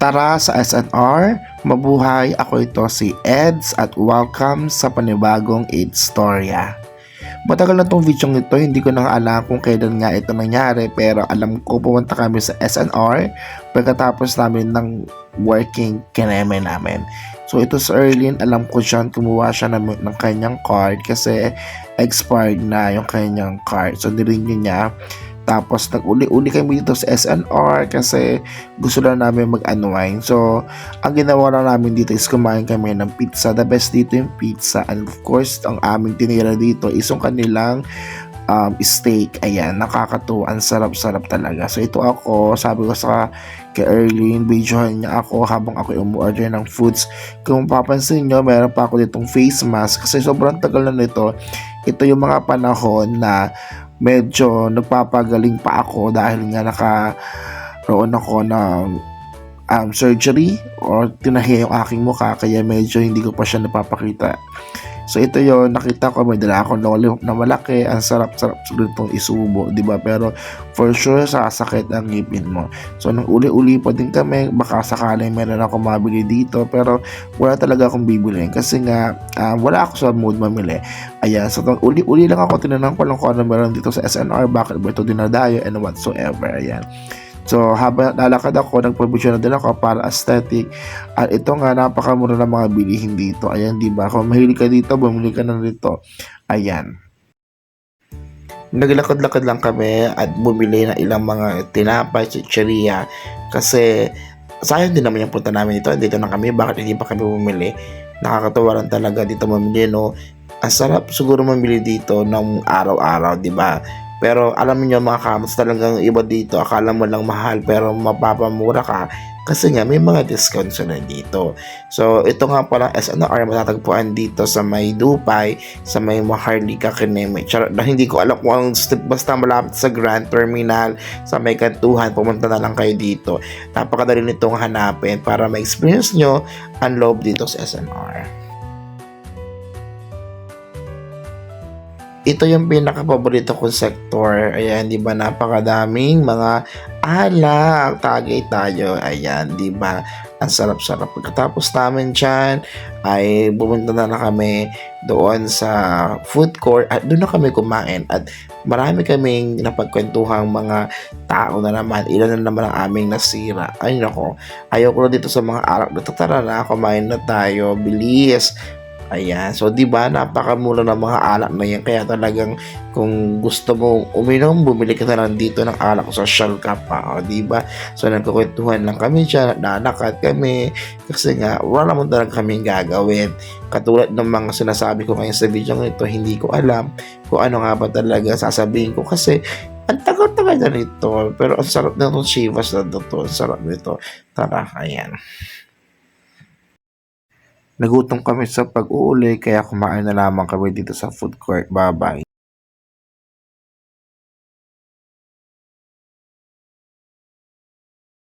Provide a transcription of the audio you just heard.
Tara sa SNR, mabuhay, ako ito si Eds at welcome sa panibagong AIDS Storya. Matagal na tong video ito, hindi ko na alam kung kailan nga ito nangyari pero alam ko pumunta kami sa SNR pagkatapos namin ng working kineme namin. So ito sa Erlin, alam ko siya, kumuha siya ng kanyang card kasi expired na yung kanyang card. So nirenew niya. Tapos nag-uli-uli kami dito sa SNR kasi gusto lang namin mag-unwind. So, ang ginawa lang namin dito is kumain kami ng pizza. The best dito yung pizza. And of course, ang aming tinira dito is yung kanilang steak. Ayan, nakakatuwa. Ang sarap-sarap talaga. So, ito ako, sabi ko sa kay Erlene, videohan niya ako habang ako umu-order ng foods. Kung papansin nyo, meron pa ako ditong face mask kasi sobrang tagal na nito. Ito yung mga panahon na medyo nagpapagaling pa ako dahil nga nakaroon ako ng surgery or tinahi yung aking mukha kaya medyo hindi ko pa siya napapakita. So ito yon, nakita ko may dala akong lollipop na malaki, ang sarap-sarap itong isubo, di ba? Pero for sure sasakit ang ngipin mo. So nang uli-uli pa din kami, baka sakaling meron ako mabili dito pero wala talaga akong bibiliin kasi nga wala ako sa mood mamili. Ayan, so nang uli-uli lang ako, tinanong ko lang kung ano meron dito sa SNR, bakit ba ito dinadayo and whatsoever. Ayan. So, habang lalakad ako, nagpabisyon na din ako para aesthetic. At ito nga, napakamura ng mga bilihin dito. Ayan, di ba? Kung mahilig ka dito, bumili ka na dito. Ayan. Naglakad-lakad lang kami at bumili ng ilang mga tinapay, chicheria. Kasi, sayang din naman yung punta namin dito. Dito na kami, bakit hindi pa kami bumili? Nakakatawa lang talaga dito mamili, no? Ang sarap siguro mamili dito ng araw-araw, di ba? Pero alam niyo mga kamos, talagang iba dito. Akala mo lang mahal pero mapapamura ka kasi nga may mga discounts na dito. So ito nga pala SNR matatagpuan dito sa may Dupay, sa may Maharlika, Kineme. Hindi ko alam kung ang basta malapit sa Grand Terminal, sa may kantuhan, pumunta na lang kayo dito. Napakadali nitong hanapin para ma-experience nyo ang loob dito sa SNR. Ito yung pinaka-paborito kong sektor. Ayan, di ba? Napakadaming mga alak. Tagay tayo. Ayan, di ba? Ang sarap-sarap. Pagkatapos namin dyan, ay pumunta na kami doon sa food court at doon na kami kumain. At marami kaming napagkwentuhang mga tao na naman. Ilan na naman ang aming nasira. Ay, nako. Ayoko na dito sa mga alak. Tara na, kumain na tayo. Bilis. Ayan. So, di ba, napakamura ng mga alak na yan. Kaya talagang kung gusto mo uminom, bumili ka na lang dito ng alak sa social ka pa. O, di ba? So, nagkukwentuhan lang kami dyan. Nanakad kami. Kasi nga, wala naman talaga kaming gagawin. Katulad ng mga sinasabi ko ngayon sa video ito, hindi ko alam kung ano nga ba talaga sasabihin ko. Kasi, ang tagal-tagal na nito. Pero, ang sarap na itong Chivas na ito. Ang sarap nito. Tara, ayan. Nagutom kami sa pag-uuli kaya kumain na lamang kami dito sa food court. Bye-bye.